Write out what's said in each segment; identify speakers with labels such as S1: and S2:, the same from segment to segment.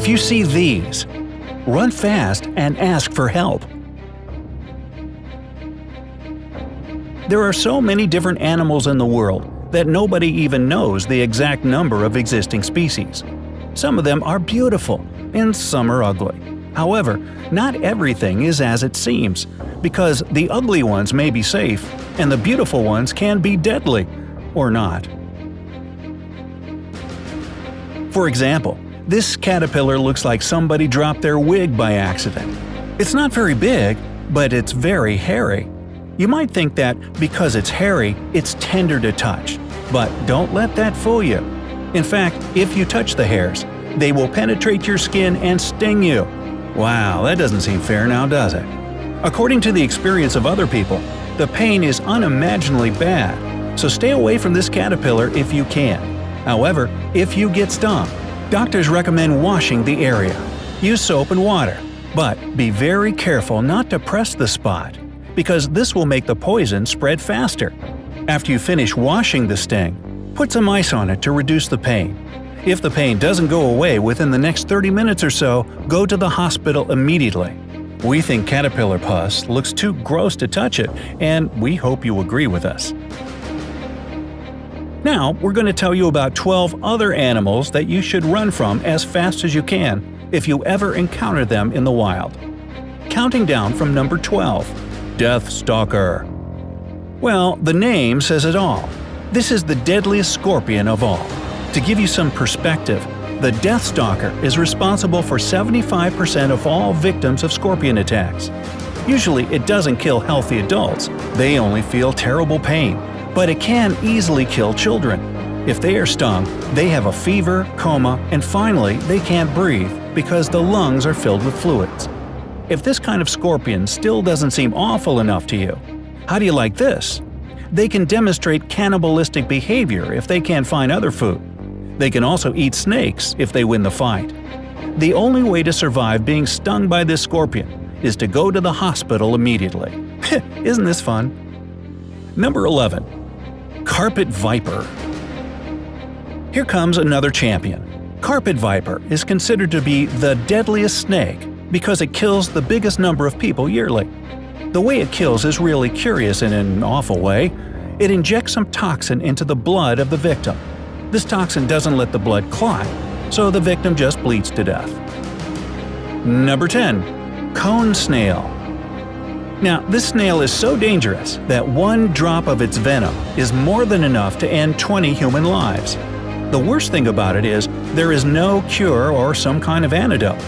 S1: If you see these, run fast and ask for help. There are so many different animals in the world that nobody even knows the exact number of existing species. Some of them are beautiful, and some are ugly. However, not everything is as it seems, because the ugly ones may be safe, and the beautiful ones can be deadly, or not. For example, this caterpillar looks like somebody dropped their wig by accident. It's not very big, but it's very hairy. You might think that because it's hairy, it's tender to touch, but don't let that fool you. In fact, if you touch the hairs, they will penetrate your skin and sting you. Wow, that doesn't seem fair now, does it? According to the experience of other people, the pain is unimaginably bad, so stay away from this caterpillar if you can. However, if you get stung, doctors recommend washing the area. Use soap and water, but be very careful not to press the spot, because this will make the poison spread faster. After you finish washing the sting, put some ice on it to reduce the pain. If the pain doesn't go away within the next 30 minutes or so, go to the hospital immediately. We think caterpillar pus looks too gross to touch it, and we hope you agree with us. Now, we're going to tell you about 12 other animals that you should run from as fast as you can if you ever encounter them in the wild. Counting down from number 12. Death Stalker. Well, the name says it all. This is the deadliest scorpion of all. To give you some perspective, the death stalker is responsible for 75% of all victims of scorpion attacks. Usually it doesn't kill healthy adults, they only feel terrible pain, but it can easily kill children. If they are stung, they have a fever, coma, and finally they can't breathe because the lungs are filled with fluids. If this kind of scorpion still doesn't seem awful enough to you, how do you like this? They can demonstrate cannibalistic behavior if they can't find other food. They can also eat snakes if they win the fight. The only way to survive being stung by this scorpion is to go to the hospital immediately. Isn't this fun? Number 11. Carpet Viper. Here comes another champion. Carpet viper is considered to be the deadliest snake because it kills the biggest number of people yearly. The way it kills is really curious in an awful way. It injects some toxin into the blood of the victim. This toxin doesn't let the blood clot, so the victim just bleeds to death. Number 10. Cone Snail. Now, this snail is so dangerous that one drop of its venom is more than enough to end 20 human lives. The worst thing about it is there is no cure or some kind of antidote.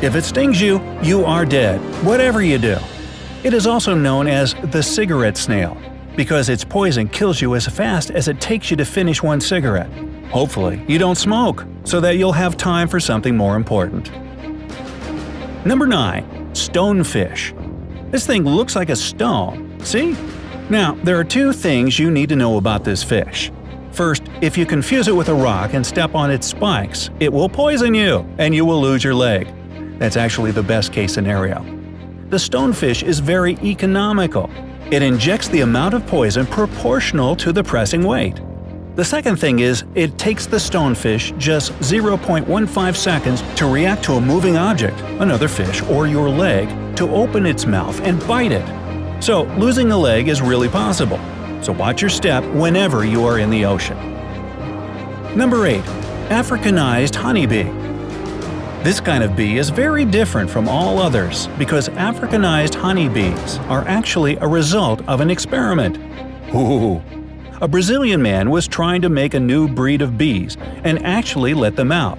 S1: If it stings you, you are dead, whatever you do. It is also known as the cigarette snail, because its poison kills you as fast as it takes you to finish one cigarette. Hopefully, you don't smoke, so that you'll have time for something more important. Number 9. Stonefish. This thing looks like a stone, see? Now, there are two things you need to know about this fish. First, if you confuse it with a rock and step on its spikes, it will poison you, and you will lose your leg. That's actually the best case scenario. The stonefish is very economical. It injects the amount of poison proportional to the pressing weight. The second thing is, it takes the stonefish just 0.15 seconds to react to a moving object, another fish or your leg, to open its mouth and bite it. So losing a leg is really possible. So watch your step whenever you are in the ocean. Number 8. Africanized honeybee. This kind of bee is very different from all others because Africanized honeybees are actually a result of an experiment. Ooh. A Brazilian man was trying to make a new breed of bees and actually let them out.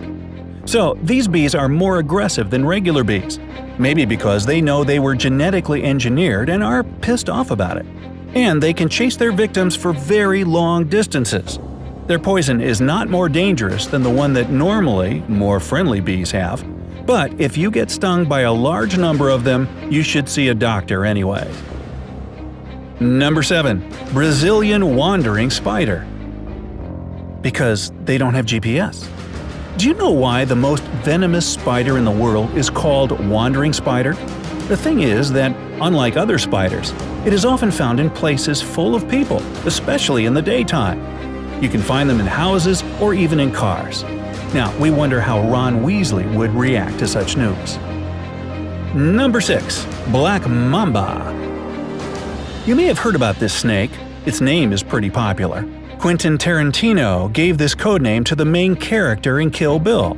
S1: So these bees are more aggressive than regular bees, maybe because they know they were genetically engineered and are pissed off about it. And they can chase their victims for very long distances. Their poison is not more dangerous than the one that normally more friendly bees have, but if you get stung by a large number of them, you should see a doctor anyway. Number 7. Brazilian wandering spider. Because they don't have GPS. Do you know why the most venomous spider in the world is called wandering spider? The thing is that, unlike other spiders, it is often found in places full of people, especially in the daytime. You can find them in houses or even in cars. Now, we wonder how Ron Weasley would react to such news. Number 6. Black Mamba. You may have heard about this snake. Its name is pretty popular. Quentin Tarantino gave this codename to the main character in Kill Bill.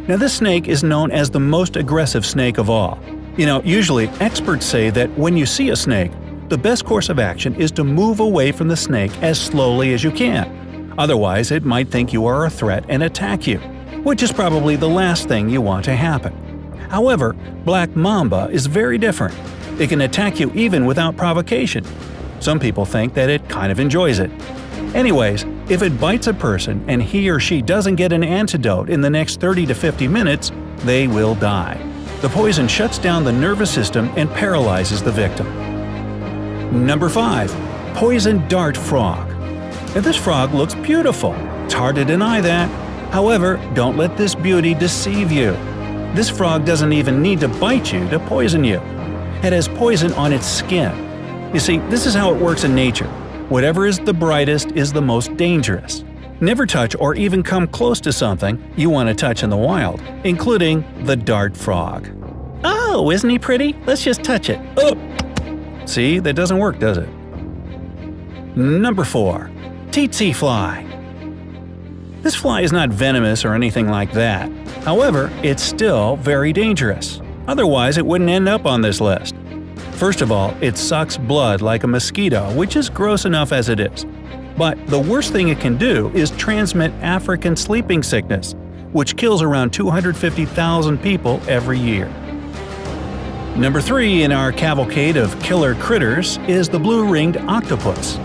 S1: Now, this snake is known as the most aggressive snake of all. Usually experts say that when you see a snake, the best course of action is to move away from the snake as slowly as you can. Otherwise, it might think you are a threat and attack you, which is probably the last thing you want to happen. However, Black Mamba is very different. It can attack you even without provocation. Some people think that it kind of enjoys it. Anyways, if it bites a person and he or she doesn't get an antidote in the next 30 to 50 minutes, they will die. The poison shuts down the nervous system and paralyzes the victim. Number 5. Poison Dart Frog. Now, this frog looks beautiful. It's hard to deny that. However, don't let this beauty deceive you. This frog doesn't even need to bite you to poison you. It has poison on its skin. You see, this is how it works in nature. Whatever is the brightest is the most dangerous. Never touch or even come close to something you want to touch in the wild, including the dart frog. Oh, isn't he pretty? Let's just touch it. Oh! See, that doesn't work, does it? Number 4. Tsetse fly. This fly is not venomous or anything like that. However, it's still very dangerous. Otherwise, it wouldn't end up on this list. First of all, it sucks blood like a mosquito, which is gross enough as it is. But the worst thing it can do is transmit African sleeping sickness, which kills around 250,000 people every year. Number 3 in our cavalcade of killer critters is the blue-ringed octopus.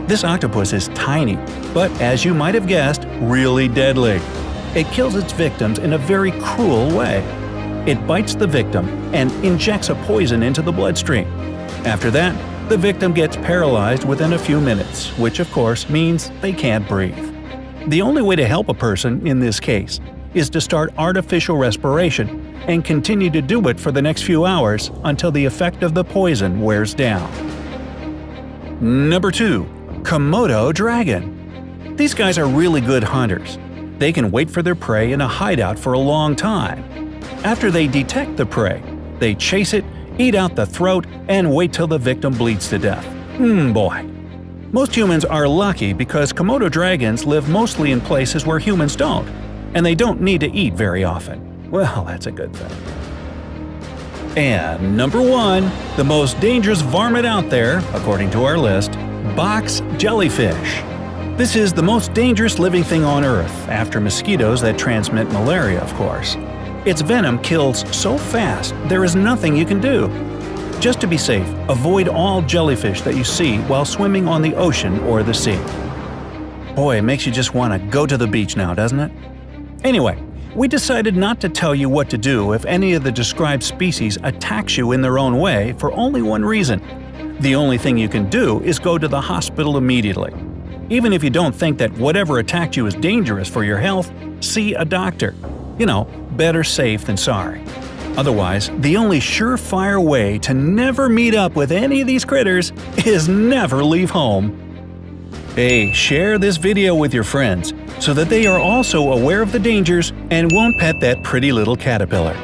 S1: This octopus is tiny, but as you might have guessed, really deadly. It kills its victims in a very cruel way. It bites the victim and injects a poison into the bloodstream. After that, the victim gets paralyzed within a few minutes, which of course means they can't breathe. The only way to help a person in this case is to start artificial respiration and continue to do it for the next few hours until the effect of the poison wears down. Number 2. Komodo dragon. These guys are really good hunters. They can wait for their prey in a hideout for a long time. After they detect the prey, they chase it, eat out the throat, and wait till the victim bleeds to death. Boy. Most humans are lucky because Komodo dragons live mostly in places where humans don't, and they don't need to eat very often. Well, that's a good thing. And number 1, the most dangerous varmint out there, according to our list, box jellyfish. This is the most dangerous living thing on Earth, after mosquitoes that transmit malaria, of course. Its venom kills so fast there is nothing you can do. Just to be safe, avoid all jellyfish that you see while swimming on the ocean or the sea. Boy, it makes you just want to go to the beach now, doesn't it? Anyway, we decided not to tell you what to do if any of the described species attacks you in their own way for only one reason. The only thing you can do is go to the hospital immediately. Even if you don't think that whatever attacked you is dangerous for your health, see a doctor. Better safe than sorry. Otherwise, the only surefire way to never meet up with any of these critters is never leave home. Hey, share this video with your friends so that they are also aware of the dangers and won't pet that pretty little caterpillar.